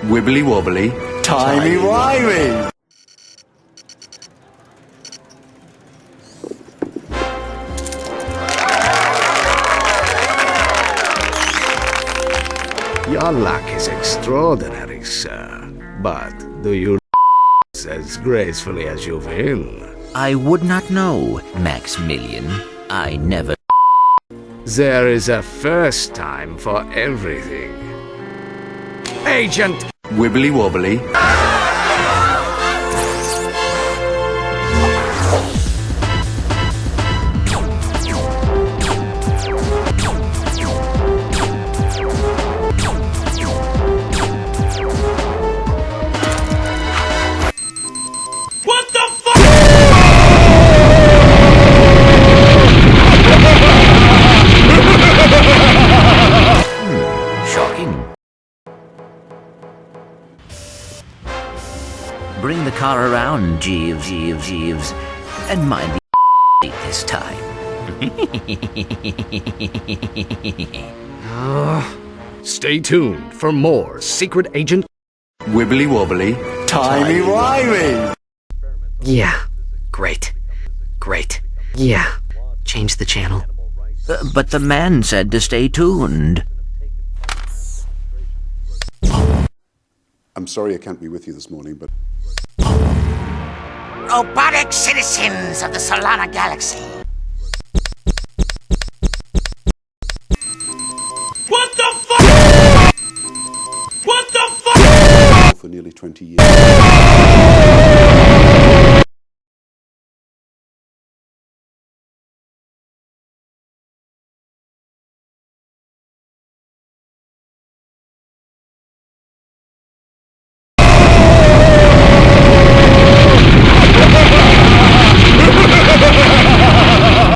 Wibbly wobbly, timey-wimey. Your luck is extraordinary, sir. But do you as gracefully as you will? I would not know, Maximilian. I never... There is a first time for everything. Agent! Wibbly wobbly. What the fuck? Shocking. Bring the car around, Jeeves, and mind the this time. Stay tuned for more Secret Agent... Wibbly wobbly, timey-wimey. Yeah. Great. Yeah. Change the channel. But the man said to stay tuned. I'm sorry I can't be with you this morning, but... Robotic citizens of the Solana Galaxy. What the fuck? What the fuck? for nearly 20 years.